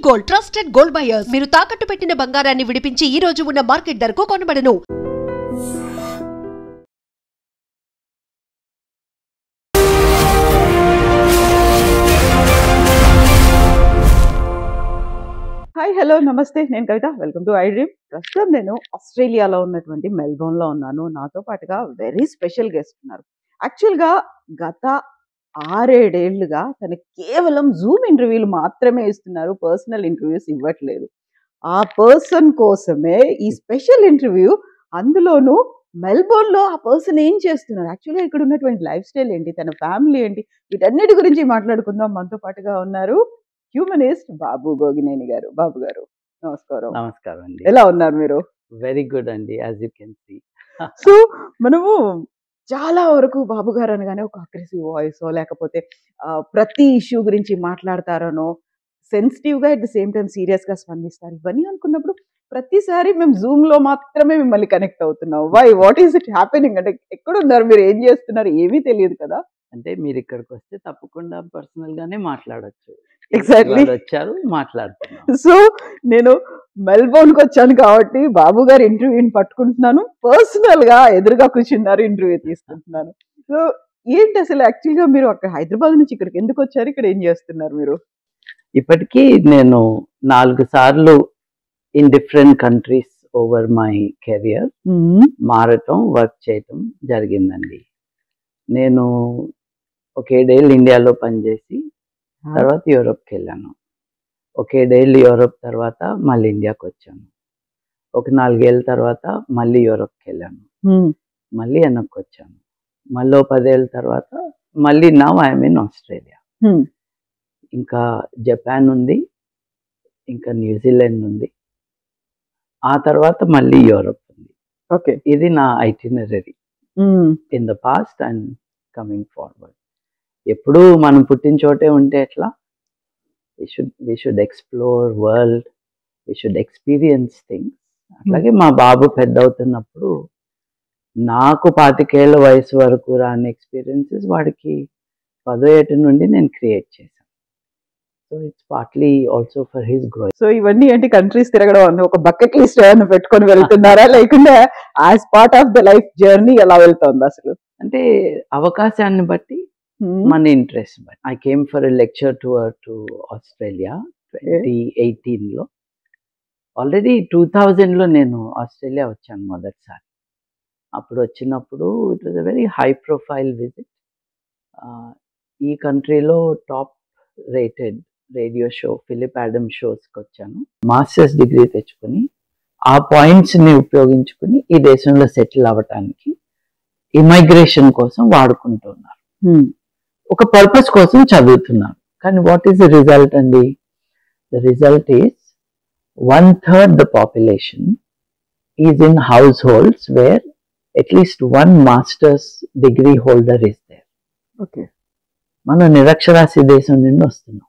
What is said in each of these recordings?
Gold trusted gold buyers. మీరు తాకట్టు పెట్టిన బంగారాన్ని విడిపించి ఈ రోజు ఉన్న మార్కెట్ ధరకు కొనబడను. హాయ్ హలో నమస్తే, నేను Kavitha. Welcome to I dream. ప్రస్తుతం నేను ఆస్ట్రేలియాలో ఉన్నటువంటి మెల్బోర్న్లో ఉన్నాను. నాతో పాటుగా వెరీ స్పెషల్ గెస్ట్ ఉన్నారు. యాక్చువల్గా గత 6-7 ఏళ్లుగా తను కేవలం జూమ్ ఇంటర్వ్యూలు మాత్రమే ఇస్తున్నారు, పర్సనల్ ఇంటర్వ్యూస్ ఇవ్వట్లేదు. ఆ పర్సన్ కోసమే ఈ స్పెషల్ ఇంటర్వ్యూ. అందులోనూ మెల్బోర్న్లో ఆ పర్సన్ ఏం చేస్తున్నారు, యాక్చువల్గా ఇక్కడ ఉన్నటువంటి లైఫ్ స్టైల్ ఏంటి, తన ఫ్యామిలీ ఏంటి, వీటన్నిటి గురించి మాట్లాడుకుందాం. మనతో పాటుగా ఉన్నారు హ్యూమనిస్ట్ బాబు గోగినేని గారు. బాబు గారు నమస్కారం. నమస్కారం అండి. ఎలా ఉన్నారు మీరు? వెరీ గుడ్ అండి, as you can see. So మనము చాలా వరకు బాబు గారు అనగానే ఒక అగ్రెసివ్ వాయిస్, లేకపోతే ప్రతి ఇష్యూ గురించి మాట్లాడతారనో, సెన్సిటివ్గా అట్ ద సేమ్ టైం సీరియస్గా స్పందిస్తారు. ఇవన్నీ అనుకున్నప్పుడు ప్రతిసారి మేము జూమ్లో మాత్రమే మిమ్మల్ని కనెక్ట్ అవుతున్నాం. Why, what is it happening? అంటే ఎక్కడున్నారు మీరు, ఏం చేస్తున్నారు, ఏమీ తెలియదు కదా. అంటే మీరు ఇక్కడికి వస్తే తప్పకుండా పర్సనల్ గానే మాట్లాడొచ్చు. ఎగ్జాక్ట్లీ వచ్చారు, మాట్లాడుతున్నాం. సో నేను మెల్బోర్న్కి వచ్చాను కాబట్టి బాబు గారు ఇంటర్వ్యూని పట్టుకుంటున్నాను, పర్సనల్ గా ఎదురుగా కూర్చున్నారు, ఇంటర్వ్యూ తీసుకుంటున్నాను. సో ఏంటి అసలు యాక్చువల్గా మీరు అక్కడ హైదరాబాద్ నుంచి ఇక్కడికి ఎందుకు వచ్చారు, ఇక్కడ ఏం చేస్తున్నారు మీరు? ఇప్పటికీ నేను 4 సార్లు in different countries over my career మారటం, వర్క్ చేయటం జరిగిందండి. నేను ఒక 7 ఏళ్ళు ఇండియాలో పనిచేసి తర్వాత యూరోప్కి వెళ్ళాను. ఒక 7 ఏళ్ళు యూరోప్ తర్వాత మళ్ళీ ఇండియాకి వచ్చాను. ఒక 4 ఏళ్ళ తర్వాత మళ్ళీ యూరోప్కి వెళ్ళాను, మళ్ళీ వెనక్కి వచ్చాను. మళ్ళీ 10 ఏళ్ళ తర్వాత మళ్ళీ నౌ ఐఎమ్ ఇన్ ఆస్ట్రేలియా. ఇంకా జపాన్ ఉంది, ఇంకా న్యూజిలాండ్ ఉంది, ఆ తర్వాత మళ్ళీ యూరోప్ ఉంది. ఓకే, ఇది నా itinerary in the past and coming forward. ఎప్పుడు మనం పుట్టిన చోటే ఉంటే ఎట్లా? we should explore world, we should experience things. అట్లాగే మా బాబు పెద్ద అవుతున్నప్పుడు నాకు 25 ఏళ్ళ వయసు వరకు రాని ఎక్స్పీరియన్సెస్ వాడికి 10 ఏట నుండి నేను క్రియేట్ చేశాను. So it's partly also for his growth. So ఇవన్నీ ఏంటి, కంట్రీస్ తిరగడం అని ఒక బకెట్ లిస్ట్ ఏమైనా పెట్టుకొని వెళ్తున్నారా, లేకుండా as part of the life journey ఎలా వెళ్తుంది అసలు? అంటే అవకాశాన్ని బట్టి, మన ఇంట్రెస్ట్ బట్టి. I came for a lecture tour to Australia 2018లో. ఆల్రెడీ 2000లో నేను ఆస్ట్రేలియా వచ్చాను మొదటిసారి. అప్పుడు వచ్చినప్పుడు it was a very high profile visit. ఈ కంట్రీలో top rated radio show Philip Adam షోస్కి వచ్చాను. మాస్టర్స్ డిగ్రీ తెచ్చుకొని ఆ పాయింట్స్ని ఉపయోగించుకుని ఈ దేశంలో సెటిల్ అవ్వటానికి ఇమైగ్రేషన్ కోసం వాడుకుంటున్నారు. ఒక పర్పస్ కోసం చదువుతున్నాను. కానీ వాట్ ఈస్ ద రిజల్ట్ అండి? The result is 1/3 the population is in households where at least 1 masters degree holder is there. Okay, మనం నిరక్షరాస్య దేశం నుండి వస్తున్నాం.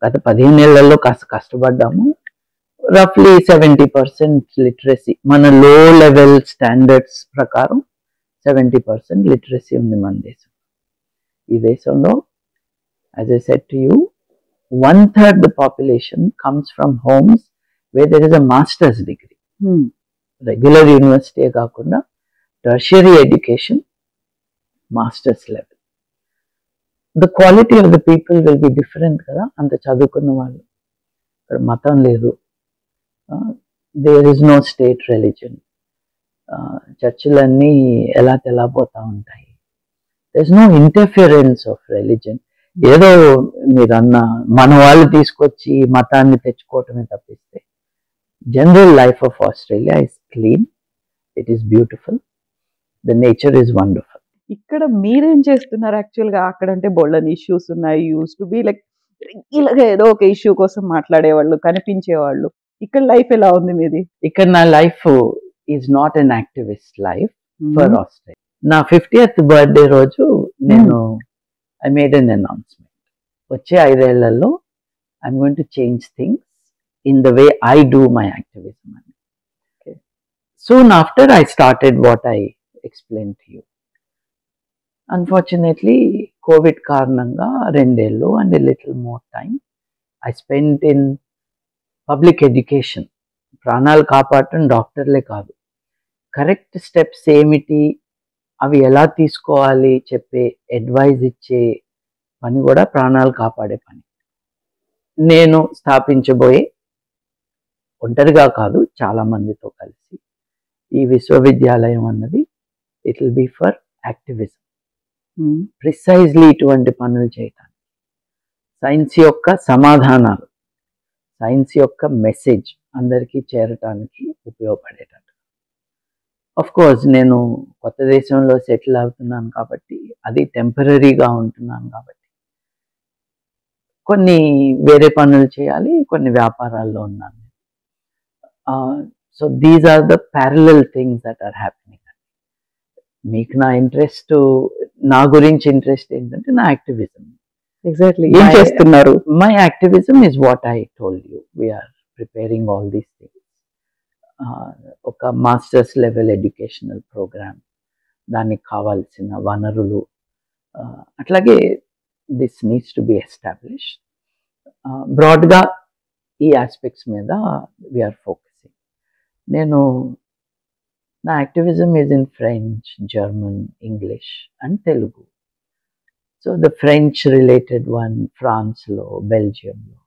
గత 15 ఏళ్లలో కాస్త కష్టపడ్డాము. రఫ్లీ 70% లిటరసీ, మన లో లెవెల్ స్టాండర్డ్స్ ప్రకారం 70% లిటరసీ ఉంది మన దేశం. ఈ దేశంలో, as I said to you, 1/3 the population comes from homes where there is a master's degree. Regular university కాకుండా tertiary education, master's level. The quality of the people will be different కదా. అంత చదువుకున్న వాళ్ళు. ఇక్కడ మతం లేదు, there is no state religion. చర్చిలన్నీ ఎలా తెల్లబోతా ఉంటాయి. there's no interference of religion. ఏదో మీరన్న మన వాళ్ళు తీసుకొచ్చి మతాన్ని తెచ్చుకోవటమే తప్పిస్తే general life of Australia is clean, it is beautiful, the nature is wonderful. ఇక్కడ మీరేం చేస్తున్నారు యాక్చువల్గా? అక్కడ అంటే బోల్డన్ ఇష్యూస్ ఉన్నాయి, యూస్ టు బి లైక్ ఇలాగ ఏదో ఒక ఇష్యూ కోసం మాట్లాడేవాళ్ళు, కనిపించేవాళ్ళు. ఇక్కడ లైఫ్ ఎలా ఉంది మీది? ఇక్కడ నా life is not an activist life for Australia. నా 50th బర్త్డే రోజు నేను ఐ మేడ్ అన్ అనౌన్స్మెంట్. వచ్చే 5 ఏళ్లలో I'm going to change things in the way I do my activism అని. Soon after I started what I explain to you. Unfortunately COVID కారణంగా 2 ఏళ్ళు and a little more time I spent in public education, ప్రాణాలు కాపాడటం డాక్టర్లే కాదు, correct steps ఏమిటి, అవి ఎలా తీసుకోవాలి చెప్పే అడ్వైజ్ ఇచ్చే పని కూడా ప్రాణాలు కాపాడే పని. నేను స్థాపించబోయే, ఒంటరిగా కాదు చాలా మందితో కలిసి, ఈ విశ్వవిద్యాలయం అన్నది it will be for activism. Precisely ఇటువంటి పనులు చేయటానికి, సైన్స్ యొక్క సమాధానాలు, సైన్స్ యొక్క మెసేజ్ అందరికీ చేరటానికి ఉపయోగపడేటట్టు. ఆఫ్ కోర్స్ నేను కొత్త దేశంలో సెటిల్ అవుతున్నాను కాబట్టి, అది టెంపరీగా ఉంటున్నాను కాబట్టి కొన్ని వేరే పనులు చేయాలి, కొన్ని వ్యాపారాల్లో ఉన్నాను. So these are the parallel things that are happening. మీకు నా ఇంట్రెస్ట్, నా గురించి ఇంట్రెస్ట్ ఏంటంటే నా యాక్టివిజం. ఎగ్జాక్ట్లీ ఏం చేస్తున్నారు? My activism is what I told you. We're preparing all these things. ఒక మాస్టర్స్ లెవెల్ ఎడ్యుకేషనల్ ప్రోగ్రామ్, దానికి కావాల్సిన వనరులు, అట్లాగే this needs to be establish. బ్రాడ్గా ఈ ఆస్పెక్ట్స్ మీద వీఆర్ ఫోకసింగ్. నేను నా activism is in French, German, English and Telugu. So the French related one ఫ్రాన్స్లో, బెల్జియంలో,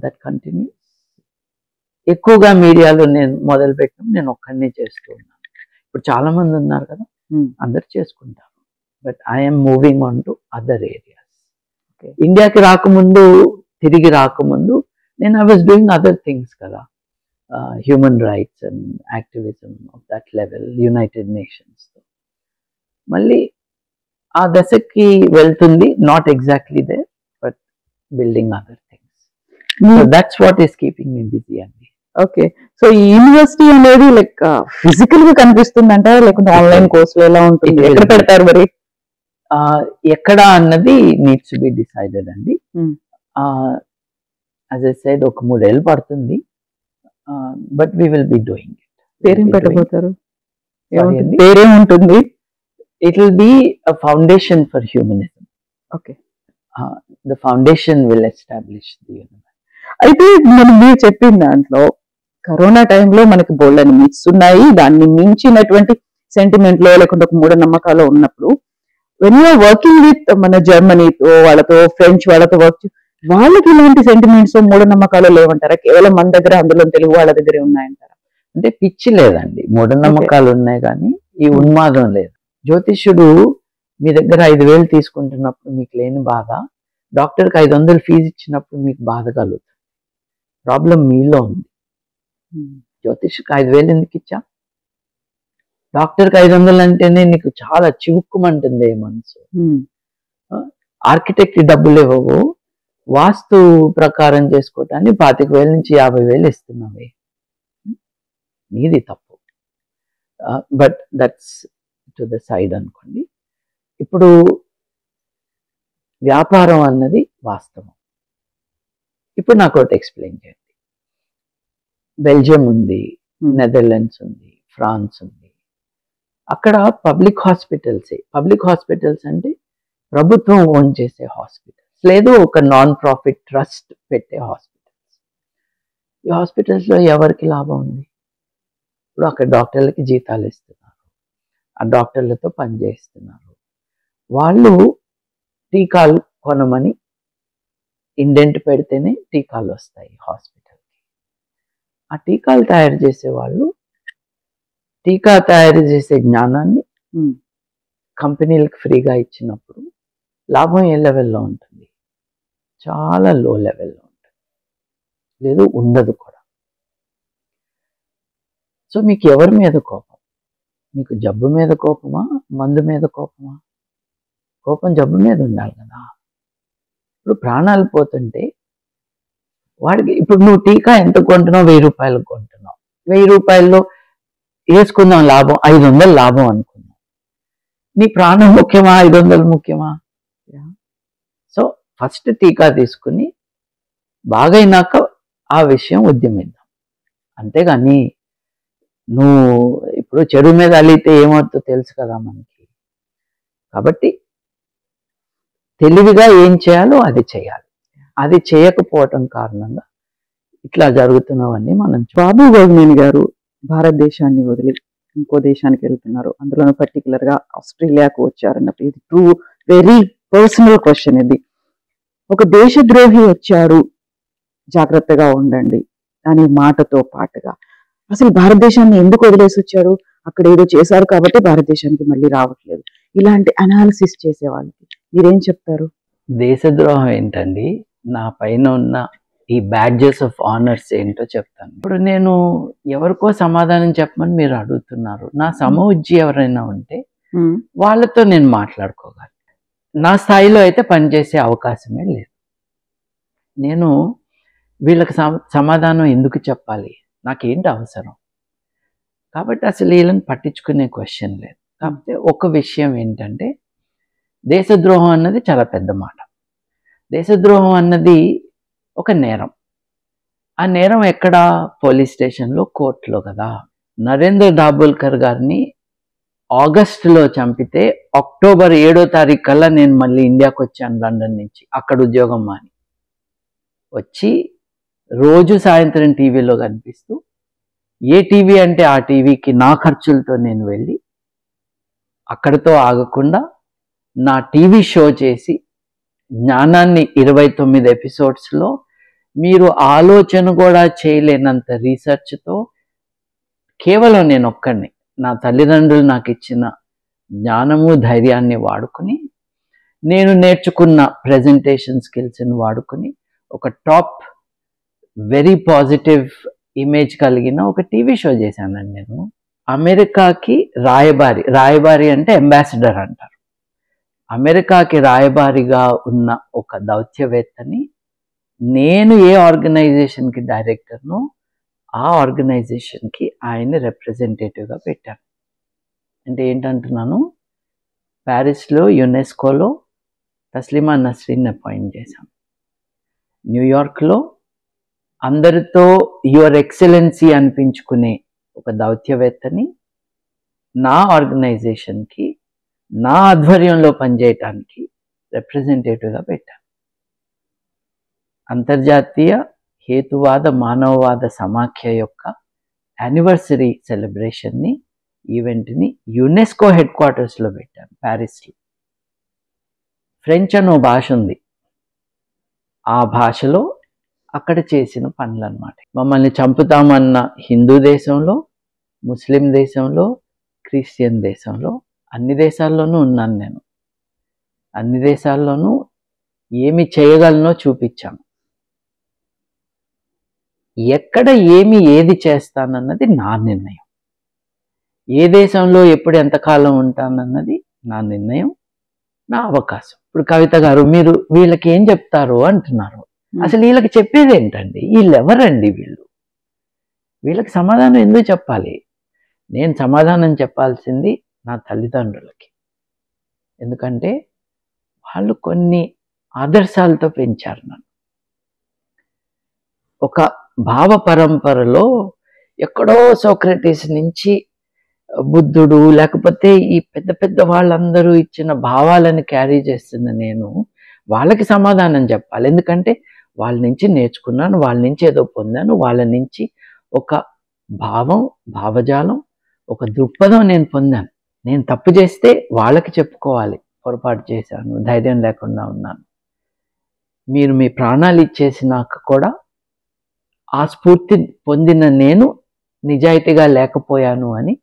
దట్ కంటిన్యూస్. ఎక్కువగా మీడియాలో నేను మొదలుపెట్టడం నేను ఒక్కడినే చేస్తూ ఉన్నాను. ఇప్పుడు చాలా మంది ఉన్నారు కదా, అందరు చేసుకుంటారు. But I'm moving on to other areas. ఇండియాకి రాకముందు, తిరిగి రాకముందు నేను I was doing other things కదా, human rights and activism of that level, United నేషన్స్తో. మళ్ళీ ఆ దశకి వెళ్తుంది, not exactly there, but building other things. So that's what is keeping me busy అండి. ఓకే, సో ఈ యూనివర్సిటీ అనేది లైక్ ఫిజికల్ గా కనిపిస్తుందంట, లేకుంటే ఆన్లైన్ కోర్సులు ఎలా ఉంటుంది, ఎక్కడ పెడతారు మరి? ఎక్కడ అన్నది నీడ్స్ బి డిసైడెడ్ అండి. యాజ్ ఐ సెడ్, ఒక 3 ఏళ్ళు పడుతుంది, but we will be doing it. పేరేం పెట్టబోతారు? పేరేం ఉంటుంది? It will be a foundation for humanism. Okay. The foundation will establish the universe. అయితే మీరు చెప్పిన దాంట్లో కరోనా టైంలో మనకి బోల్డని మిత్స్ ఉన్నాయి, దాన్ని మించినటువంటి సెంటిమెంట్ లో లేకుంటే ఒక మూఢనమ్మకాలు ఉన్నప్పుడు, వెన్ యూఆర్ వర్కింగ్ విత్ మన జర్మనీతో, వాళ్ళతో, ఫ్రెంచ్ వాళ్ళతో వర్క్, వాళ్ళకి ఇలాంటి సెంటిమెంట్స్, మూఢనమ్మకాలు లేవంటారా? కేవలం మన దగ్గర, అందులో తెలుగు వాళ్ళ దగ్గరే ఉన్నాయంటారా? అంటే పిచ్చి లేదండి, మూఢనమ్మకాలు ఉన్నాయి కానీ ఈ ఉన్మాదం లేదు. జ్యోతిష్యుడు మీ దగ్గర 5,000 తీసుకుంటున్నప్పుడు మీకు లేని బాధ, డాక్టర్కి 500 ఫీజు ఇచ్చినప్పుడు మీకు బాధ కలుగుతుంది. ప్రాబ్లం మీలో ఉంది. జ్యోతిష్కి 5,000 ఎందుకు ఇచ్చా? డాక్టర్కి 500 అంటేనే నీకు చాలా చివుక్కుమంటుంది మనసు. ఆర్కిటెక్ట్ డబ్బులు ఇవ్వవు, వాస్తు ప్రకారం చేసుకోవటాన్ని 25,000 నుంచి 50,000 ఇస్తున్నావే, నీది తప్పు. But that's to the side అనుకోండి. ఇప్పుడు వ్యాపారం అన్నది వాస్తవం. ఇప్పుడు నాకు ఒకటి ఎక్స్ప్లెయిన్ చేయండి. బెల్జియం ఉంది, నెదర్లాండ్స్ ఉంది, ఫ్రాన్స్ ఉంది. అక్కడ పబ్లిక్ హాస్పిటల్సే. పబ్లిక్ హాస్పిటల్స్ అంటే ప్రభుత్వం ఓన్ చేసే హాస్పిటల్స్, లేదు ఒక నాన్ ప్రాఫిట్ ట్రస్ట్ పెట్టే హాస్పిటల్స్. ఈ హాస్పిటల్స్లో ఎవరికి లాభం ఉంది? ఇప్పుడు అక్కడ డాక్టర్లకి జీతాలు ఇస్తున్నారు, ఆ డాక్టర్లతో పనిచేస్తున్నారు. వాళ్ళు టీకాలు కొనమని ఇండెంట్ పెడితేనే టీకాలు వస్తాయి హాస్పిటల్కి. ఆ టీకాలు తయారు చేసే వాళ్ళు టీకా తయారు చేసే జ్ఞానాన్ని కంపెనీలకు ఫ్రీగా ఇచ్చినప్పుడు లాభం ఏ లెవెల్లో ఉంటుంది? చాలా లో లెవెల్లో ఉంటుంది, లేదు ఉండదు కూడా. సో మీకు ఎవరి మీద కోపం? మీకు జబ్బు మీద కోపమా, మందు మీద కోపమా? కోపం జబ్బు మీద ఉండాలి కదా. ఇప్పుడు ప్రాణాలు పోతుంటే వాడికి, ఇప్పుడు నువ్వు టీకా ఎంత కొంటున్నావు? 1,000 రూపాయలకు కొంటున్నావు. 1,000 రూపాయల్లో వేసుకుందాం లాభం, 500 లాభం అనుకుందాం. నీ ప్రాణం ముఖ్యమా, 500 ముఖ్యమా? సో ఫస్ట్ టీకా తీసుకుని బాగైనాక ఆ విషయం ఉద్యమిద్దాం. అంతేగాని నువ్వు ఇప్పుడు చెరువు మీద అలిగితే ఏమవుతుందో తెలుసు కదా మనకి. కాబట్టి తెలివిగా ఏం చేయాలో అది చేయాలి. అది చేయకపోవటం కారణంగా ఇట్లా జరుగుతున్నవన్నీ మనం బాబు గౌగ్నేని గారు భారతదేశాన్ని వదిలి ఇంకో దేశానికి వెళ్తున్నారు, అందులోనూ పర్టికులర్ గా ఆస్ట్రేలియాకు వచ్చారన్నప్పుడు ఇది ట్రూ వెరీ పర్సనల్ క్వశ్చన్. ఇది ఒక దేశద్రోహి వచ్చాడు జాగ్రత్తగా ఉండండి అనే మాటతో పాటుగా అసలు భారతదేశాన్ని ఎందుకు వదిలేసి వచ్చాడు, అక్కడ ఏదో చేశారు కాబట్టి భారతదేశానికి మళ్ళీ రావట్లేదు, ఇలాంటి అనాలిసిస్ చేసే వాళ్ళకి మీరేం చెప్తారు? దేశద్రోహం ఏంటండి, నా పైన ఉన్న ఈ బ్యాడ్జెస్ ఆఫ్ ఆనర్స్ ఏంటో చెప్తాను. ఇప్పుడు నేను ఎవరికో సమాధానం చెప్పమని మీరు అడుగుతున్నారు. నా సమవుజ్జి ఎవరైనా ఉంటే వాళ్ళతో నేను మాట్లాడుకోగలను. నా స్థాయిలో అయితే పనిచేసే అవకాశమే లేదు. నేను వీళ్ళకి సమాధానం ఎందుకు చెప్పాలి, నాకేంటి అవసరం? కాబట్టి అసలు వీళ్ళని పట్టించుకునే క్వశ్చన్ లేదు. కాకపోతే ఒక విషయం ఏంటంటే, దేశద్రోహం అన్నది చాలా పెద్ద మాట. దేశద్రోహం అన్నది ఒక నేరం. ఆ నేరం ఎక్కడ? పోలీస్ స్టేషన్లో, కోర్టులో కదా. నరేంద్ర దాబోల్కర్ గారిని ఆగస్టులో చంపితే అక్టోబర్ 7వ తారీఖు కల్లా నేను మళ్ళీ ఇండియాకి వచ్చాను లండన్ నుంచి. అక్కడ ఉద్యోగం మాని వచ్చి రోజు సాయంత్రం టీవీలో కనిపిస్తూ, ఏ టీవీ అంటే ఆ టీవీకి నా ఖర్చులతో నేను వెళ్ళి అక్కడితో ఆగకుండా నా టీవీ షో చేసి జ్ఞానాన్ని 29 ఎపిసోడ్స్లో మీరు ఆలోచన కూడా చేయలేనంత రీసెర్చ్తో కేవలం నేను ఒక్కడిని, నా తల్లిదండ్రులు నాకు ఇచ్చిన జ్ఞానము ధైర్యాన్ని వాడుకుని, నేను నేర్చుకున్న ప్రెజెంటేషన్ స్కిల్స్ని వాడుకుని ఒక టాప్ వెరీ పాజిటివ్ ఇమేజ్ కలిగిన ఒక టీవీ షో చేశానండి నేను. అమెరికాకి రాయబారి అంటే అంబాసిడర్ అంటారు. అమెరికాకి రాయబారిగా ఉన్న ఒక దౌత్యవేత్తని నేను ఏ ఆర్గనైజేషన్కి డైరెక్టర్నో ఆ ఆర్గనైజేషన్కి ఆయన్ని రిప్రజెంటేటివ్గా పెట్టాను. అంటే ఏంటంటున్నాను, ప్యారిస్లో యునెస్కోలో తస్లిమా నస్రీన్ని అపాయింట్ చేశాం. న్యూయార్క్లో అందరితో యువర్ ఎక్సలెన్సీ అనిపించుకునే ఒక దౌత్యవేత్తని నా ఆర్గనైజేషన్కి నా ఆధ్వర్యంలో పనిచేయటానికి రిప్రజెంటేటివ్గా పెట్టాను. అంతర్జాతీయ హేతువాద మానవవాద సమాఖ్య యొక్క యానివర్సరీ సెలబ్రేషన్ని, ఈవెంట్ని యునెస్కో హెడ్ క్వార్టర్స్లో పెట్టాను ప్యారిస్లో. ఫ్రెంచ్ అని ఓ భాష ఉంది, ఆ భాషలో అక్కడ చేసిన పనులు అన్నమాట. మమ్మల్ని చంపుతామన్న హిందూ దేశంలో, ముస్లిం దేశంలో, క్రిస్టియన్ దేశంలో, అన్ని దేశాల్లోనూ ఉన్నాను నేను. అన్ని దేశాల్లోనూ ఏమి చేయగలనో చూపించాను. ఎక్కడ ఏది చేస్తానన్నది నా నిర్ణయం. ఏ దేశంలో ఎప్పుడు ఎంతకాలం ఉంటానన్నది నా నిర్ణయం, నా అవకాశం. ఇప్పుడు కవిత గారు మీరు వీళ్ళకి ఏం చెప్తారు అంటున్నారు. అసలు వీళ్ళకి చెప్పేది ఏంటండి? వీళ్ళు ఎవరండి? వీళ్ళకి సమాధానం ఎందుకు చెప్పాలి? నేను సమాధానం చెప్పాల్సింది నా తల్లిదండ్రులకి. ఎందుకంటే వాళ్ళు కొన్ని ఆదర్శాలతో పెంచారు నన్ను. ఒక భావ పరంపరలో ఎక్కడో సోక్రటీస్ నుంచి బుద్ధుడు, లేకపోతే ఈ పెద్ద పెద్ద వాళ్ళందరూ ఇచ్చిన భావాలను క్యారీ చేస్తున్న నేను వాళ్ళకి సమాధానం చెప్పాలి. ఎందుకంటే వాళ్ళ నుంచి నేర్చుకున్నాను, వాళ్ళ నుంచి ఏదో పొందాను, వాళ్ళ నుంచి ఒక భావజాలం, ఒక దృక్పథం నేను పొందాను. నేను తప్పు చేస్తే వాళ్ళకి చెప్పుకోవాలి, పొరపాటు చేశాను, ధైర్యం లేకుండా ఉన్నాను. మీరు మీ ప్రాణాలు ఇచ్చేసినాక కూడా ఆ స్ఫూర్తి పొందిన నేను నిజాయితీగా లేకపోయాను అని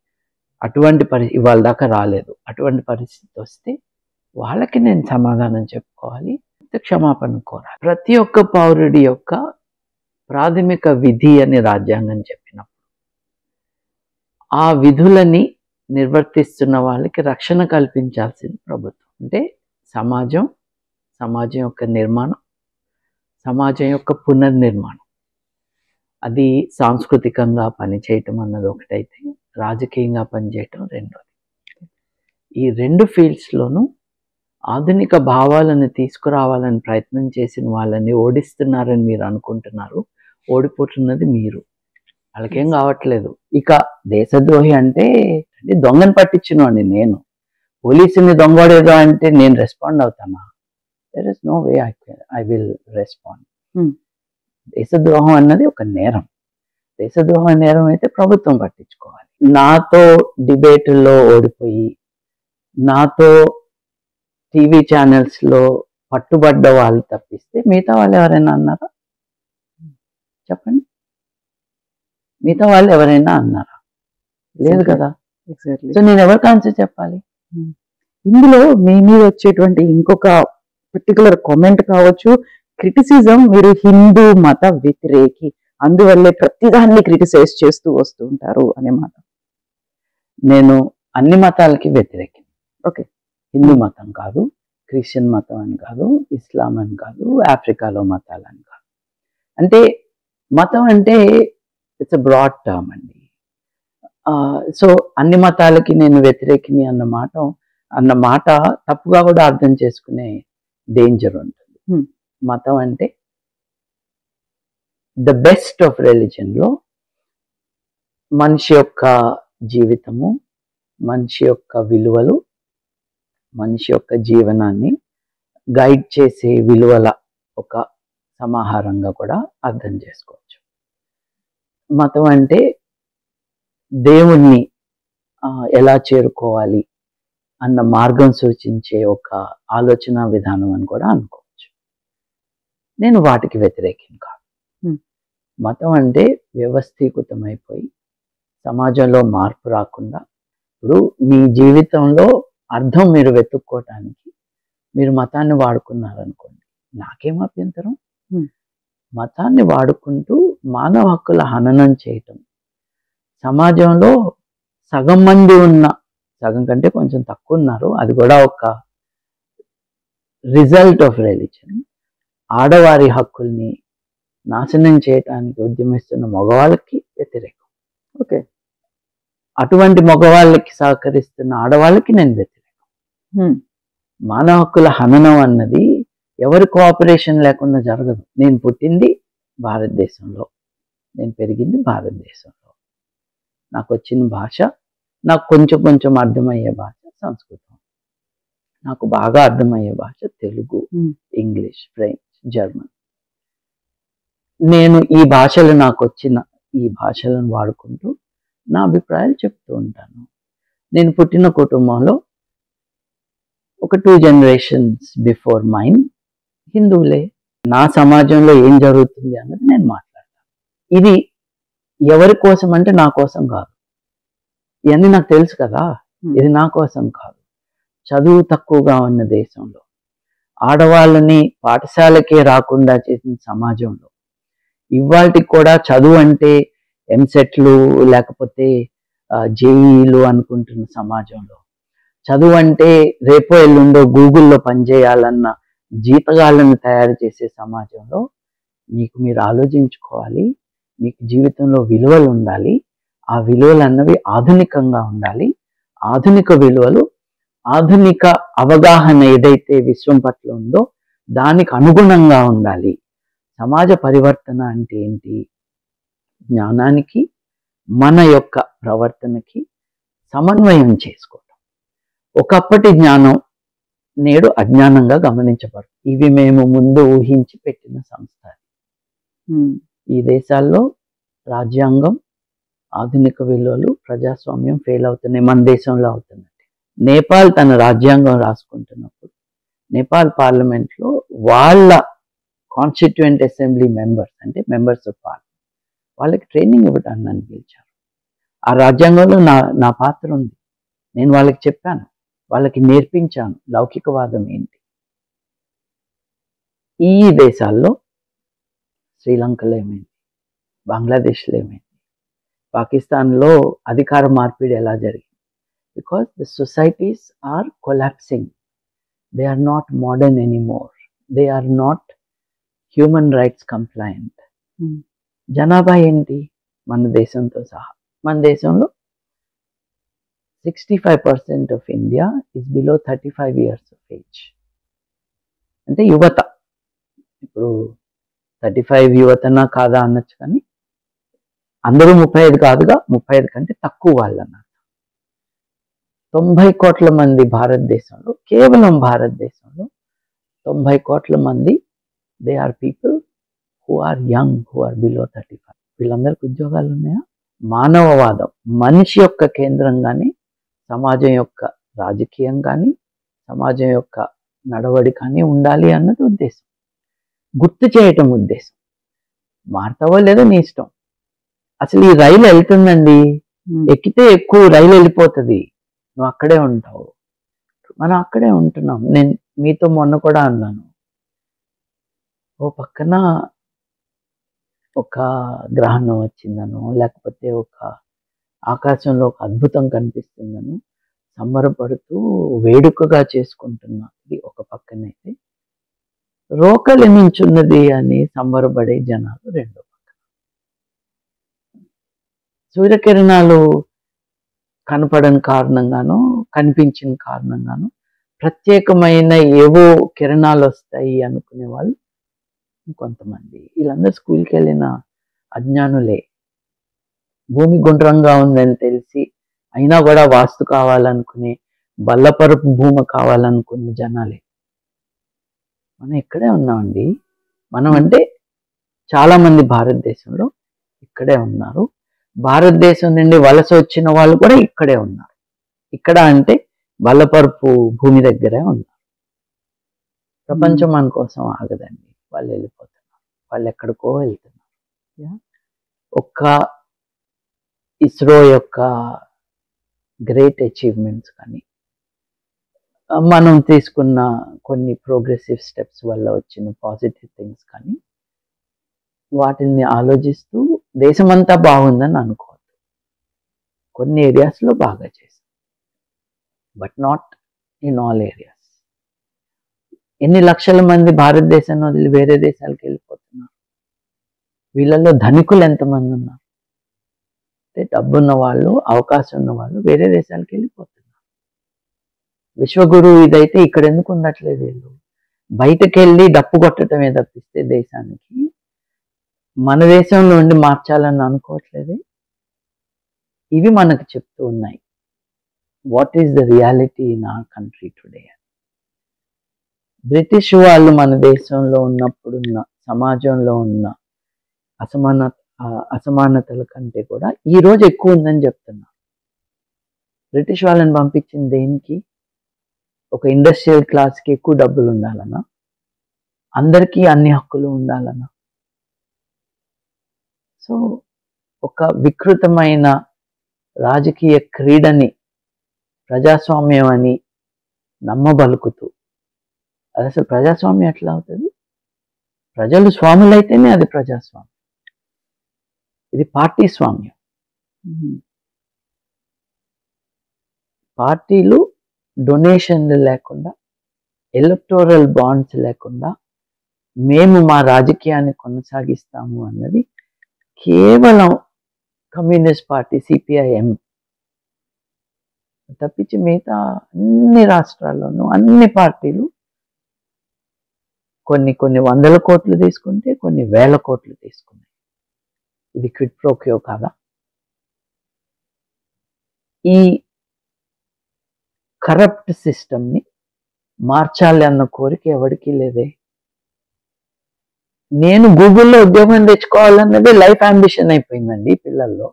అటువంటి ఇవాళ దాకా రాలేదు. అటువంటి పరిస్థితి వస్తే వాళ్ళకి నేను సమాధానం చెప్పుకోవాలి, క్షమాపణ కోరాలి. ప్రతి ఒక్క పౌరుడి యొక్క ప్రాథమిక విధి అని రాజ్యాంగం చెప్పినప్పుడు ఆ విధులని నిర్వర్తిస్తున్న వాళ్ళకి రక్షణ కల్పించాల్సింది ప్రభుత్వం. అంటే సమాజం యొక్క నిర్మాణం, సమాజం యొక్క పునర్నిర్మాణం. అది సాంస్కృతికంగా పనిచేయటం అన్నది ఒకటైతే, రాజకీయంగా పనిచేయటం రెండోది. ఈ రెండు ఫీల్డ్స్లోనూ ఆధునిక భావాలను తీసుకురావాలని ప్రయత్నం చేసిన వాళ్ళని ఓడిస్తున్నారని మీరు అనుకుంటున్నారు. ఓడిపోతున్నది మీరు, వాళ్ళకేం కావట్లేదు. ఇక దేశద్రోహి అంటే దొంగని పట్టించినవాడిని నేను. పోలీసుని దొంగోడేదో అంటే నేను రెస్పాండ్ అవుతానా? There is no way I will respond. దేశద్రోహం అన్నది ఒక నేరం. దేశద్రోహం నేరం అయితే ప్రభుత్వం పట్టించుకోవాలి. నాతో డిబేటుల్లో ఓడిపోయి, నాతో టీవీ ఛానల్స్లో పట్టుబడ్డ వాళ్ళు తప్పిస్తే మిగతా వాళ్ళు ఎవరైనా అన్నారా? చెప్పండి, మిగతా వాళ్ళు ఎవరైనా అన్నారా? లేదు కదా. ఎగ్జాక్ట్లీ. సో నేను ఎవరికి ఆన్సర్ చెప్పాలి? ఇందులో మీ మీద వచ్చేటువంటి ఇంకొక పర్టికులర్ కామెంట్ కావచ్చు, క్రిటిసిజం, మీరు హిందూ మత వ్యతిరేకి, అందువల్లే ప్రతిదాన్ని క్రిటిసైజ్ చేస్తూ వస్తూ ఉంటారు అనే మాట. నేను అన్ని మతాలకి వ్యతిరేకం. ఓకే. హిందూ మతం కాదు, క్రిస్టియన్ మతం అని కాదు, ఇస్లాం అని కాదు, ఆఫ్రికాలో మతాలు అని కాదు. అంటే మతం అంటే ఇట్స్ అ బ్రాడ్ టర్మ్ అండి. సో అన్ని మతాలకి నేను వ్యతిరేకిని అన్న మాట తప్పుగా కూడా అర్థం చేసుకునే డేంజర్ ఉంటుంది. మతం అంటే ద బెస్ట్ ఆఫ్ రిలీజన్లో మనిషి యొక్క జీవితము, మనిషి యొక్క విలువలు, మనిషి యొక్క జీవనాన్ని గైడ్ చేసే విలువల ఒక సమాహారంగా కూడా అర్థం చేసుకోవచ్చు. మతం అంటే దేవుణ్ణి ఎలా చేరుకోవాలి అన్న మార్గం సూచించే ఒక ఆలోచన విధానం అని కూడా అనుకోవచ్చు. నేను వాటికి వ్యతిరేకం కాదు. మతం అంటే వ్యవస్థీకృతమైపోయి సమాజంలో మార్పు రాకుండా, ఇప్పుడు మీ జీవితంలో అర్థం మీరు వెతుక్కోవటానికి మీరు మతాన్ని వాడుకున్నారనుకోండి, నాకేం అభ్యంతరం? మతాన్ని వాడుకుంటూ మానవ హక్కుల హననం చేయటం, సమాజంలో సగం మంది ఉన్న, సగం కంటే కొంచెం తక్కువ ఉన్నారు, అది కూడా ఒక రిజల్ట్ ఆఫ్ రిలీజన్, ఆడవారి హక్కుల్ని నాశనం చేయటానికి ఉద్యమిస్తున్న మగవాళ్ళకి వ్యతిరేకం. ఓకే. అటువంటి మగవాళ్ళకి సహకరిస్తున్న ఆడవాళ్ళకి నేను వ్యతిరేకం. మానవ హక్కుల హననం అన్నది ఎవరి కోఆపరేషన్ లేకుండా జరగదు. నేను పుట్టింది భారతదేశంలో, నేను పెరిగింది భారతదేశంలో, నాకు వచ్చిన భాష, నాకు కొంచెం కొంచెం అర్థమయ్యే భాష సంస్కృతం, నాకు బాగా అర్థమయ్యే భాష తెలుగు, ఇంగ్లీష్, ఫ్రెంచ్, జర్మన్. నేను ఈ భాషలు, నాకు వచ్చిన ఈ భాషలను వాడుకుంటూ నా అభిప్రాయాలు చెప్తూ ఉంటాను. నేను పుట్టిన కుటుంబంలో ఒక 2 generations బిఫోర్ మైన్ హిందువులే. నా సమాజంలో ఏం జరుగుతుంది అన్నది నేను మాట్లాడతాను. ఇది ఎవరి కోసం అంటే నా కోసం కాదు. ఇవన్నీ నాకు తెలుసు కదా, ఇది నా కోసం కాదు. చదువు తక్కువగా ఉన్న దేశంలో, ఆడవాళ్ళని పాఠశాలకే రాకుండా చేసిన సమాజంలో, ఇవాళకి కూడా చదువు అంటే ఎంసెట్లు లేకపోతే జేఈలు అనుకుంటున్న సమాజంలో, చదువు అంటే రేపో ఎల్లుండో గూగుల్లో పనిచేయాలన్న జీతగాళ్ళని తయారు చేసే సమాజంలో మీరు ఆలోచించుకోవాలి. మీకు జీవితంలో విలువలు ఉండాలి. ఆ విలువలు అన్నవి ఆధునికంగా ఉండాలి. ఆధునిక విలువలు, ఆధునిక అవగాహన ఏదైతే విశ్వం పట్ల ఉందో దానికి అనుగుణంగా ఉండాలి. సమాజ పరివర్తన అంటే ఏంటి? జ్ఞానానికి మన యొక్క ప్రవర్తనకి సమన్వయం చేసుకోవడం. ఒకప్పటి జ్ఞానం నేడు అజ్ఞానంగా గమనించబడు. ఇవి మేము ముందు ఊహించి పెట్టిన సంస్థ. ఈ దేశాల్లో రాజ్యాంగం, ఆధునిక విలువలు, ప్రజాస్వామ్యం ఫెయిల్ అవుతున్నాయి. మన దేశంలో అవుతున్నట్టు. నేపాల్ తన రాజ్యాంగం రాసుకుంటున్నప్పుడు నేపాల్ పార్లమెంట్లో వాళ్ళ కాన్స్టిట్యూయెంట్ అసెంబ్లీ మెంబర్స్, అంటే మెంబర్స్ ఆఫ్ పార్లమెంట్, వాళ్ళకి ట్రైనింగ్ ఇవ్వడానికి నన్ను పిలిచారు. ఆ రాజ్యాంగంలో నా పాత్ర ఉంది. నేను వాళ్ళకి చెప్పాను, వాళ్ళకి నేర్పించాను లౌకికవాదం ఏంటి. ఈ దేశాల్లో శ్రీలంకలో ఏమైంది, బంగ్లాదేశ్లో ఏమైంది, పాకిస్తాన్లో అధికార మార్పిడి ఎలా జరిగింది? Because the societies are collapsing. They are not modern anymore. They are not human rights compliant. జనాభా ఏంటి మన దేశంతో సహా? మన దేశంలో 65% of India is below 35 years of age. అంటే యువత. ఇప్పుడు 35 యువతనా కాదా అనొచ్చు, కానీ అందరూ 35 కాదుగా, 35 కంటే తక్కువ వాళ్ళు అన్నారు. 90 కోట్ల మంది భారతదేశంలో, కేవలం భారతదేశంలో 90 కోట్ల మంది, they are people who are young, who are below 35, వీళ్ళందరికీ ఉద్యోగాలు ఉన్నాయా? మానవవాదం, మనిషి యొక్క కేంద్రంగానే సమాజం యొక్క రాజకీయం కానీ సమాజం యొక్క నడవడి కానీ ఉండాలి అన్నది ఉద్దేశం, గుర్తు చేయటం ఉద్దేశం. మారుతావో లేదో నీ ఇష్టం. అసలు ఈ రైలు వెళ్తుందండి, ఎక్కితే ఎక్కువ రైలు వెళ్ళిపోతుంది, నువ్వు అక్కడే ఉంటావు. మనం అక్కడే ఉంటున్నాం. నేను మీతో మొన్న కూడా అన్నాను, ఓ పక్కన ఒక గ్రహణం వచ్చిందను, లేకపోతే ఒక ఆకాశంలో ఒక అద్భుతం కనిపిస్తుందను సంబరపడుతూ వేడుకగా చేసుకుంటున్నా. ఇది ఒక పక్కనైతే, రోకలి నుంచున్నది అని సంబరపడే జనాలు రెండో పక్కన. సూర్యకిరణాలు కనపడని కారణంగానో కనిపించిన కారణంగానో ప్రత్యేకమైన ఏవో కిరణాలు వస్తాయి అనుకునే వాళ్ళు కొంతమంది. వీళ్ళందరూ స్కూల్కి వెళ్ళిన అజ్ఞానులే. భూమి గుండ్రంగా ఉందని తెలిసి అయినా కూడా వాస్తు కావాలనుకునే, బల్లపరుపు భూమి కావాలనుకున్న జనాలే. మనం ఇక్కడే ఉన్నామండి. మనం అంటే చాలా మంది భారతదేశంలో ఇక్కడే ఉన్నారు. భారతదేశం నుండి వలస వచ్చిన వాళ్ళు కూడా ఇక్కడే ఉన్నారు. ఇక్కడ అంటే బల్లపరుపు భూమి దగ్గరే ఉన్నారు. ప్రపంచం మన కోసం ఆగదండి. వాళ్ళు వెళ్ళిపోతున్నారు, వాళ్ళు ఎక్కడికో వెళ్తున్నారు. ఒక్క ఇస్రో యొక్క గ్రేట్ అచీవ్మెంట్స్ కానీ మనం తీసుకున్న కొన్ని ప్రోగ్రెసివ్ స్టెప్స్ వల్ల వచ్చిన పాజిటివ్ థింగ్స్ కానీ వాటిని ఆలోచిస్తూ దేశమంతా బాగుందని అనుకోవద్దు. కొన్ని ఏరియాస్లో బాగా చేశాం, but not in all areas. ఎన్ని లక్షల మంది భారతదేశాన్ని వదిలి వేరే దేశాలకు వెళ్ళిపోతున్నారు. వీళ్ళల్లో ధనికులు ఎంతమంది ఉన్నారు? అంటే డబ్బున్న వాళ్ళు, అవకాశం ఉన్న వాళ్ళు వేరే దేశాలకు వెళ్ళిపోతున్నారు. విశ్వగురు ఇదైతే ఇక్కడ ఎందుకు ఉండట్లేదు? వీళ్ళు బయటకు వెళ్ళి డప్పు కొట్టడమే తప్పిస్తే దేశానికి మన దేశంలో ఉండి మార్చాలని అనుకోవట్లేదే. ఇవి మనకు చెప్తూ ఉన్నాయి what is the reality in our country today. British వాళ్ళు మన దేశంలో ఉన్నప్పుడున్న సమాజంలో ఉన్న అసమానతల కంటే కూడా ఈ రోజు ఎక్కువ ఉందని చెప్తున్నారు. బ్రిటిష్ వాళ్ళని పంపించింది దేనికి? ఒక ఇండస్ట్రియల్ క్లాస్కి ఎక్కువ డబ్బులు ఉండాలన్నా, అందరికీ అన్ని హక్కులు ఉండాలన్నా. సో ఒక వికృతమైన రాజకీయ క్రీడని ప్రజాస్వామ్యం అని నమ్మబలుకుతూ, అది అసలు ప్రజాస్వామ్యం ఎట్లా అవుతుంది? ప్రజలు స్వాములైతేనే అది ప్రజాస్వామ్యం. ఇది పార్టీ స్వామ్యం. పార్టీలు డొనేషన్లు లేకుండా, ఎలక్టోరల్ బాండ్స్ లేకుండా మేము మా రాజకీయాన్ని కొనసాగిస్తాము అన్నది కేవలం కమ్యూనిస్ట్ పార్టీ సిపిఐఎం తప్పించి మిగతా అన్ని రాష్ట్రాల్లోనూ అన్ని పార్టీలు కొన్ని వందల కోట్లు తీసుకుంటే కొన్ని వేల కోట్లు తీసుకున్నాయి. ఇది క్విడ్ ప్రోక్యో కాదా? ఈ కరప్ట్ సిస్టమ్ని మార్చాలి అన్న కోరిక ఎవరికీ లేదే. నేను గూగుల్లో ఉద్యోగం తెచ్చుకోవాలన్నది లైఫ్ అంబిషన్ అయిపోయిందండి పిల్లల్లో.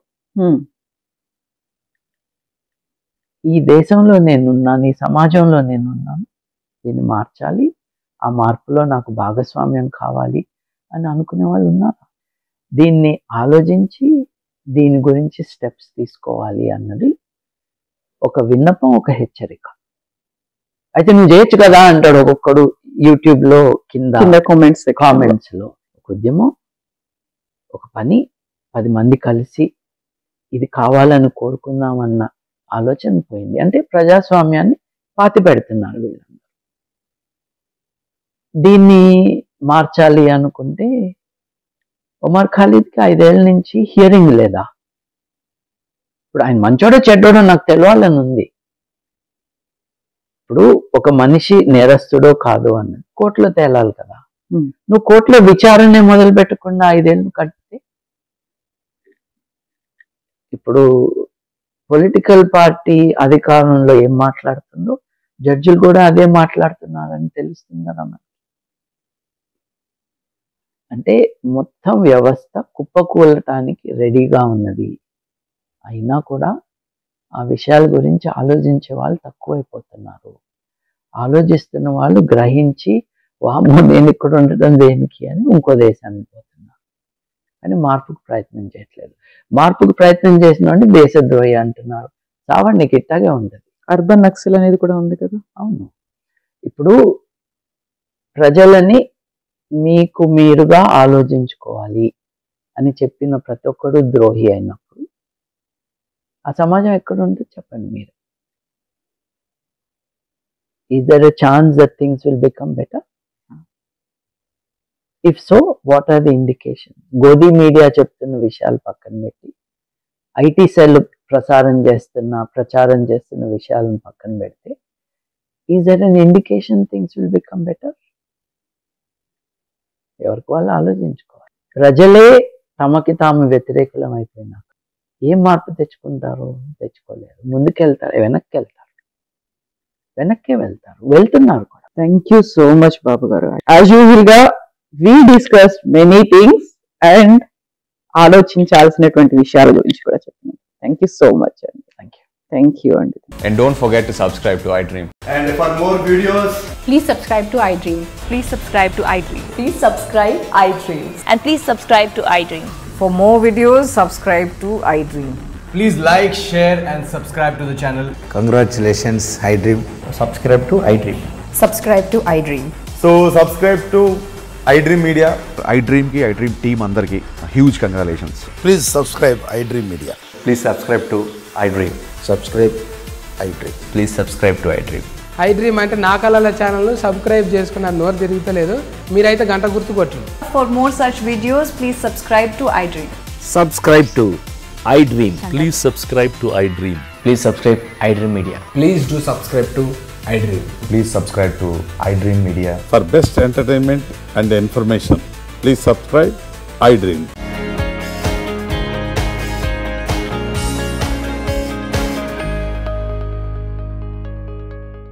ఈ దేశంలో నేనున్నాను, ఈ సమాజంలో నేనున్నాను, దీన్ని మార్చాలి, ఆ మార్పులో నాకు భాగస్వామ్యం కావాలి అని అనుకునే వాళ్ళు ఉన్నారు. దీన్ని ఆలోచించి దీని గురించి స్టెప్స్ తీసుకోవాలి అన్నది ఒక విన్నపం, ఒక హెచ్చరిక. అయితే నువ్వు చేయొచ్చు కదా అంటాడు ఒక్కొక్కడు యూట్యూబ్లో కింద కామెంట్స్లో. ఒక ఉద్యమం, ఒక పని, 10 మంది కలిసి ఇది కావాలని కోరుకుందామన్న ఆలోచన పోయింది. అంటే ప్రజాస్వామ్యాన్ని పాతి పెడుతున్నారు వీళ్ళందరూ. దీన్ని మార్చాలి అనుకుంటే ఒమర్ ఖాలిద్కి 5 ఏళ్ళ నుంచి హియరింగ్ లేదా? ఇప్పుడు ఆయన మంచోడో చెడ్డోడో నాకు తెలియాలని ఉంది. ఇప్పుడు ఒక మనిషి నేరస్తుడో కాదో అన్నది కోర్టులో తేలాలి కదా. నువ్వు కోర్టులో విచారణ మొదలు పెట్టకుండా 5 ఏళ్ళు కడితే, ఇప్పుడు పొలిటికల్ పార్టీ అధికారంలో ఏం మాట్లాడుతుందో జడ్జిలు కూడా అదే మాట్లాడుతున్నారని తెలుస్తుంది కదా. అంటే మొత్తం వ్యవస్థ కుప్పకూలటానికి రెడీగా ఉన్నది. అయినా కూడా ఆ విషయాల గురించి ఆలోచించే వాళ్ళు తక్కువైపోతున్నారు. ఆలోచిస్తున్న వాళ్ళు గ్రహించి వామ్మో నేను ఇక్కడ ఉండటం దేనికి అని ఇంకో దేశానికి పోతున్నారు. కానీ మార్పుకు ప్రయత్నం చేయట్లేదు. మార్పుకు ప్రయత్నం చేసిన వాడిని దేశద్రోహి అంటున్నారు. సావాడికి ఇట్టాగే ఉంటుంది. అర్బన్ నక్సల్ అనేది కూడా ఉంది కదా. అవును, ఇప్పుడు ప్రజలని మీకు మీరుగా ఆలోచించుకోవాలి అని చెప్పిన ప్రతి ఒక్కడు ద్రోహి అయినప్పుడు ఆ సమాజం ఎక్కడ ఉంటుంది చెప్పండి మీరు. Is there a chance that things will become better? If so, what are the indication? Godi media చెప్తున్న విషయాలు పక్కన పెట్టి ఐటీ సెల్ ప్రచారం చేస్తున్న విషయాలను పక్కన పెడితే is there an indication things will become better? ఎవరికి వాళ్ళు ఆలోచించుకోవాలి. ప్రజలే తమకి తాము వ్యతిరేకులం అయిపోయినాక ఏం మార్పు తెచ్చుకుంటారు? తెచ్చుకోలేరు. ముందుకెళ్తారు, వెనక్కే వెళ్తారు, వెళ్తున్నారు కూడా. Thank you so much Babu గారు. యాజ్ యూజువల్ గా we discuss many things and ఆలోచించాల్సినటువంటి విషయాల గురించి కూడా చెప్పినాం. థ్యాంక్ యూ సో మచ్ అండి. థ్యాంక్ యూ అండి. And don't forget to subscribe to iDream. And for more videos, Please subscribe to iDream. Please subscribe to iDream. Please subscribe iDream. And please subscribe to iDream. For more videos, subscribe to iDream. please like, share and subscribe to the channel. Congratulations, iDream. Subscribe to iDream. Subscribe to iDream. So subscribe to iDream Media. iDream ki iDream team andarki huge congratulations. Please subscribe iDream Media. Please subscribe to iDream. Subscribe iDream. Please subscribe to iDream. iDream అంటే నా కళల channel subscribe చేసుకున్నారు. నోరు తిరుగుతలేదు, మీరైతే గంట గుర్తు కొట్టండి. For more such videos, please subscribe to iDream. Subscribe to iDream. Please subscribe to iDream. Please subscribe iDream Media. Please do subscribe to iDream. Please subscribe to iDream Media. For best entertainment and information, please subscribe iDream.